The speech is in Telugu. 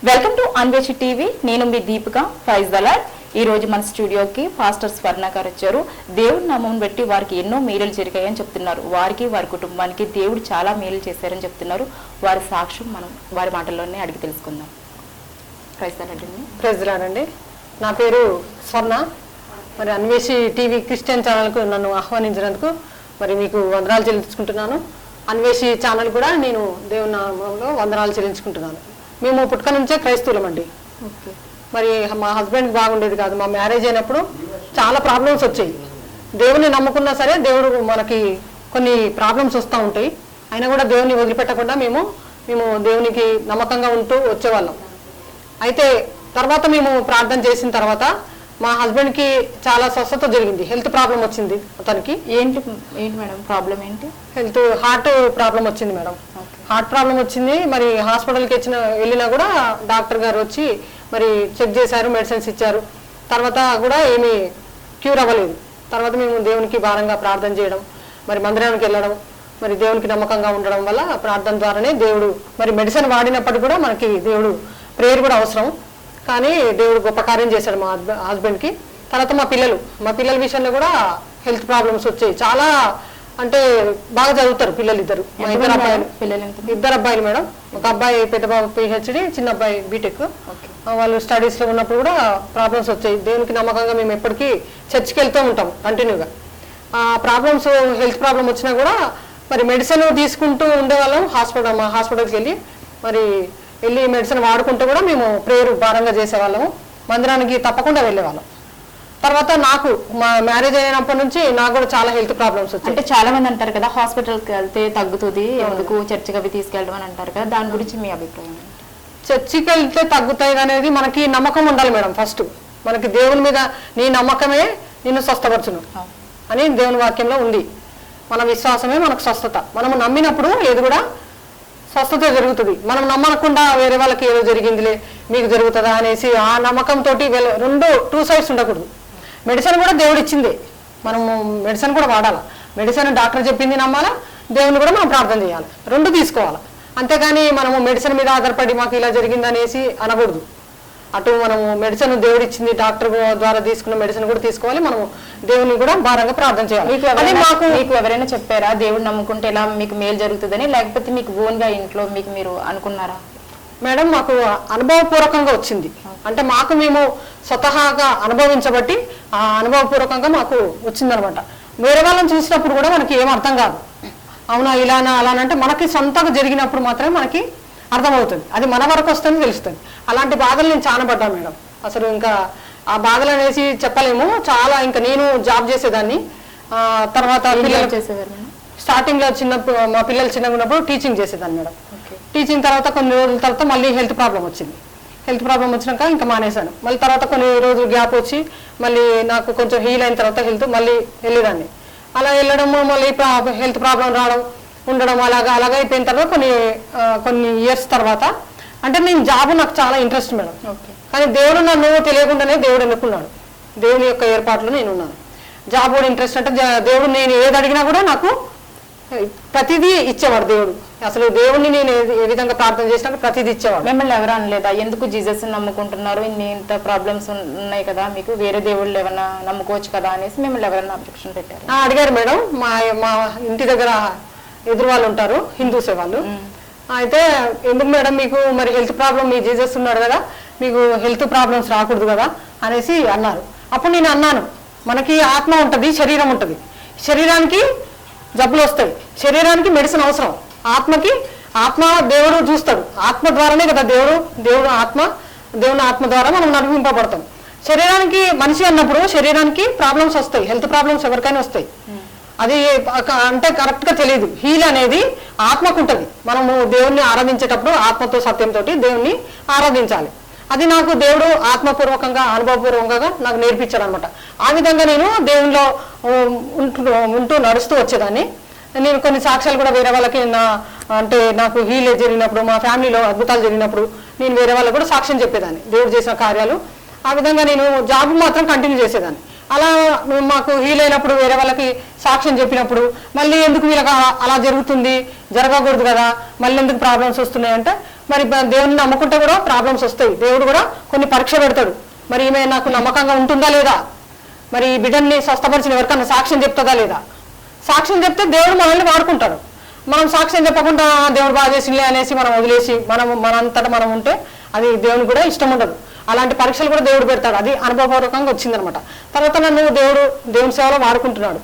Welcome to Anveshi TV. నేను మీ దీపిక. Praise the lord. ఈ రోజు మన స్టూడియోకి పాస్టర్ స్వర్ణ గారు వచ్చారు. దేవుడి నామం బట్టి వారికి ఎన్నో మేలులు జరిగాయని చెప్తున్నారు. వారికి వారి కుటుంబానికి దేవుడు చాలా మేలు చేశారని చెప్తున్నారు. వారి సాక్ష్యం మనం వారి మాటల్లోనే అడిగి తెలుసుకుందాం. ప్రైజ్ ద లార్డ్ అండి. ప్రైజ్ ద లార్డ్ అండి. నా పేరు స్వర్ణ. మరి అన్వేషి టీవీ క్రిస్టియన్ ఛానల్కు నన్ను ఆహ్వానించినందుకు మరి మీకు వందనాలు చెల్లించుకుంటున్నాను. అన్వేషి ఛానల్ కూడా నేను దేవుని నామంలో వందనాలు చెల్లించుకుంటున్నాను. మేము పుట్టుక నుంచే క్రైస్తవులం అండి. మరి మా హస్బెండ్కి బాగుండేది కాదు. మా మ్యారేజ్ అయినప్పుడు చాలా ప్రాబ్లమ్స్ వచ్చాయి. దేవుని నమ్ముకున్నా సరే దేవుడు మనకి కొన్ని ప్రాబ్లమ్స్ వస్తూ ఉంటాయి. అయినా కూడా దేవుని వదిలిపెట్టకుండా మేము దేవునికి నమ్మకంగా ఉంటూ వచ్చేవాళ్ళం. అయితే తర్వాత మేము ప్రార్థన చేసిన తర్వాత మా హస్బెండ్కి చాలా స్వస్థత జరిగింది. హెల్త్ ప్రాబ్లం వచ్చింది అతనికి. ఏంటి మేడం ప్రాబ్లం ఏంటి? హార్ట్ ప్రాబ్లం వచ్చింది మేడం. హార్ట్ ప్రాబ్లం వచ్చింది. మరి హాస్పిటల్కి వెళ్ళినా కూడా డాక్టర్ గారు వచ్చి మరి చెక్ చేశారు, మెడిసిన్స్ ఇచ్చారు. తర్వాత కూడా ఏమీ క్యూర్ అవ్వలేదు. తర్వాత మేము దేవునికి భారంగా ప్రార్థన చేయడం, మరి మందిరానికి వెళ్ళడం, మరి దేవునికి నమ్మకంగా ఉండడం వల్ల ప్రార్థన ద్వారానే దేవుడు మరి మెడిసిన్ వాడినప్పటికీ కూడా మనకి దేవుడు ప్రేయర్ కూడా అవసరం. కానీ దేవుడు గొప్ప కార్యం చేశాడు మా హస్బెండ్కి. తర్వాత మా పిల్లల విషయంలో కూడా హెల్త్ ప్రాబ్లమ్స్ వచ్చాయి. చాలా అంటే బాగా చదువుతారు పిల్లలు ఇద్దరు. మా ఇద్దరు అబ్బాయిలు మేడం. ఒక అబ్బాయి పెద్ద బాబు PhD, చిన్న అబ్బాయి బీటెక్. వాళ్ళు స్టడీస్లో ఉన్నప్పుడు కూడా ప్రాబ్లమ్స్ వచ్చాయి. దేవునికి నమ్మకంగా మేము ఎప్పటికీ చర్చికి వెళ్తూ ఉంటాం కంటిన్యూగా. ఆ ప్రాబ్లమ్స్ హెల్త్ ప్రాబ్లం వచ్చినా కూడా మరి మెడిసిన్ తీసుకుంటూ ఉండేవాళ్ళం. మా హాస్పిటల్కి వెళ్ళి మెడిసిన్ వాడుకుంటూ కూడా మేము ప్రేయర్ భారంగా చేసేవాళ్ళము. మందిరానికి తప్పకుండా వెళ్ళేవాళ్ళం. తర్వాత నాకు మా మ్యారేజ్ అయినప్పటి నుంచి నాకు కూడా చాలా హెల్త్ ప్రాబ్లమ్స్ వచ్చాయి. అంటే చాలా మంది అంటారు కదా హాస్పిటల్కి వెళ్తే తగ్గుతుంది, ఎందుకు చర్చికి అవి తీసుకెళ్ళడం అని అంటారు కదా, దాని గురించి మీ అభిప్రాయం? చర్చికి వెళ్తే తగ్గుతాయి అనేది మనకి నమ్మకం ఉండాలి మేడం. ఫస్ట్ మనకి దేవుని మీద నీ నమ్మకమే నిన్ను స్వస్థపరచును అని దేవుని వాక్యంలో ఉంది. మన విశ్వాసమే మనకు స్వస్థత. మనము నమ్మినప్పుడు ఏది కూడా స్వస్థత జరుగుతుంది. మనం నమ్మకుండా వేరే వాళ్ళకి ఏదో జరిగిందిలే మీకు జరుగుతుందా అనేసి ఆ నమ్మకంతో టూ సైడ్స్ ఉండకూడదు. మెడిసిన్ కూడా దేవుడు ఇచ్చిందే, మనము మెడిసిన్ కూడా వాడాలి. మెడిసిన్ డాక్టర్ చెప్పింది నమ్మాలా, దేవుని కూడా మనం ప్రార్థన చేయాలి. రెండు తీసుకోవాలి. అంతేగాని మనము మెడిసిన్ మీద ఆధారపడి మాకు ఇలా జరిగింది అనేసి అనకూడదు. అటు మనము మెడిసిన్ దేవుడు ఇచ్చింది, డాక్టర్ ద్వారా తీసుకున్న మెడిసిన్ కూడా తీసుకోవాలి. మనము దేవుని కూడా భారంగా ప్రార్థన చేయాలి. మీకు ఎవరైనా చెప్పారా దేవుడు నమ్ముకుంటే ఎలా మీకు మేలు జరుగుతుందని, లేకపోతే మీకు ఓన్గా ఇంట్లో మీరు అనుకున్నారా? మేడం మాకు అనుభవపూర్వకంగా వచ్చింది. అంటే మేము స్వతహాగా అనుభవించబట్టి ఆ అనుభవపూర్వకంగా మాకు వచ్చిందనమాట. వేరే వాళ్ళని చూసినప్పుడు కూడా మనకి ఏం అర్థం కాదు. అవునా ఇలానా అలానంటే మనకి సొంతంగా జరిగినప్పుడు మాత్రమే మనకి అర్థమవుతుంది. అది మన వరకు వస్తుంది, తెలుస్తుంది. అలాంటి బాధలు నేను చాలా పడ్డాను మేడం. అసలు ఇంకా ఆ బాధలు అనేసి చెప్పలేము. చాలా ఇంకా నేను జాబ్ చేసేదాన్ని. తర్వాత స్టార్టింగ్ లో మా పిల్లలు చిన్నగా ఉన్నప్పుడు టీచింగ్ చేసేదాన్ని మేడం. టీచింగ్ తర్వాత కొన్ని రోజుల తర్వాత మళ్ళీ హెల్త్ ప్రాబ్లం వచ్చింది. హెల్త్ ప్రాబ్లం వచ్చినాక ఇంకా మానేశాను. మళ్ళీ తర్వాత కొన్ని రోజులు గ్యాప్ వచ్చి మళ్ళీ నాకు కొంచెం హీల్ అయిన తర్వాత మళ్ళీ వెళ్ళేదాన్ని. అలా వెళ్ళడము మళ్ళీ హెల్త్ ప్రాబ్లం రావడం ఉండడం అలాగా అయిపోయిన తర్వాత కొన్ని ఇయర్స్ తర్వాత అంటే నేను జాబ్ నాకు చాలా ఇంట్రెస్ట్ మేడం. కానీ దేవుడు నన్ను తెలియకుండానే దేవుడు ఎన్నుకున్నాడు. దేవుని యొక్క ఏర్పాట్లో నేను ఉన్నాను. జాబ్ కూడా ఇంట్రెస్ట్ అంటే దేవుడు నేను ఏది అడిగినా కూడా నాకు ప్రతిదీ ఇచ్చేవాడు దేవుడు. అసలు దేవుడిని నేను ఏ విధంగా ప్రార్థన చేసినా ప్రతిదీ ఇచ్చేవాడు. మిమ్మల్ని ఎవరు అనలేదా ఎందుకు జీసస్ నమ్ముకుంటున్నారు, ఇంత ప్రాబ్లమ్స్ ఉన్నాయి కదా, మీకు వేరే దేవుళ్ళు ఏమన్నా నమ్ముకోవచ్చు కదా అనేసి మిమ్మల్ని ఎవరైనా అబ్జెక్షన్ పెట్టారు? అడిగారు మేడం. మా ఇంటి దగ్గర ఎదురు వాళ్ళు ఉంటారు, హిందూసే వాళ్ళు. అయితే ఎందుకు మేడం మీకు మరి హెల్త్ ప్రాబ్లం, మీ జీసస్ ఉన్నాడు కదా, మీకు హెల్త్ ప్రాబ్లమ్స్ రాకూడదు కదా అనేసి అన్నారు. అప్పుడు నేను అన్నాను, మనకి ఆత్మ ఉంటుంది, శరీరం ఉంటుంది. శరీరానికి జబ్బులు వస్తాయి, శరీరానికి మెడిసిన్ అవసరం. ఆత్మ దేవుడు చూస్తాడు. ఆత్మ ద్వారానే కదా దేవుడు దేవుని ఆత్మ ద్వారా మనం నడిపింపబడతాం. శరీరానికి మనిషి అన్నప్పుడు శరీరానికి ప్రాబ్లమ్స్ వస్తాయి, హెల్త్ ప్రాబ్లమ్స్ ఎవరికైనా వస్తాయి. అది అంటే కరెక్ట్ గా తెలియదు. హీల్ అనేది ఆత్మకు ఉంటుంది. మనము దేవుణ్ణి ఆరాధించేటప్పుడు ఆత్మతో సత్యంతో దేవుణ్ణి ఆరాధించాలి. అది నాకు దేవుడు ఆత్మపూర్వకంగా అనుభవపూర్వకంగా నాకు నేర్పించాడు అనమాట. ఆ విధంగా నేను దేవునిలో ఉంటూ నడుస్తూ వచ్చేదాన్ని. నేను కొన్ని సాక్ష్యాలు కూడా వేరే వాళ్ళకి అంటే నాకు హీల్ జరిగినప్పుడు, మా ఫ్యామిలీలో అద్భుతాలు జరిగినప్పుడు నేను వేరే వాళ్ళకి కూడా సాక్ష్యం చెప్పేదాన్ని, దేవుడు చేసిన కార్యాలు. ఆ విధంగా నేను జాబ్ మాత్రం కంటిన్యూ చేసేదాన్ని. అలా మాకు హీల్ అయినప్పుడు వేరే వాళ్ళకి సాక్ష్యం చెప్పినప్పుడు మళ్ళీ ఎందుకు వీళ్ళకి అలా జరుగుతుంది, జరగకూడదు కదా, మళ్ళీ ఎందుకు ప్రాబ్లమ్స్ వస్తున్నాయంటే మరి దేవుని నమ్ముకుంటే కూడా ప్రాబ్లమ్స్ వస్తాయి. దేవుడు కూడా కొన్ని పరీక్ష పెడతాడు. మరి ఈమె నాకు నమ్మకంగా ఉంటుందా లేదా, మరి ఈ బిడ్డని స్వస్థపరిచిన ఎవరికన్నా సాక్ష్యం చెప్తుందా లేదా. సాక్ష్యం చెప్తే దేవుడు మనల్ని వాడుకుంటాడు. మనం సాక్ష్యం చెప్పకుండా దేవుడు బాగా చేసిలే అనేసి మనం వదిలేసి మనంతటా మనం ఉంటే అది దేవునికి కూడా ఇష్టం ఉండదు. అలాంటి పరీక్షలు కూడా దేవుడు పెడతాడు. అది అనుభవపూర్వకంగా వచ్చిందనమాట. తర్వాత నన్ను దేవుని సేవలో వాడుకుంటున్నాడు.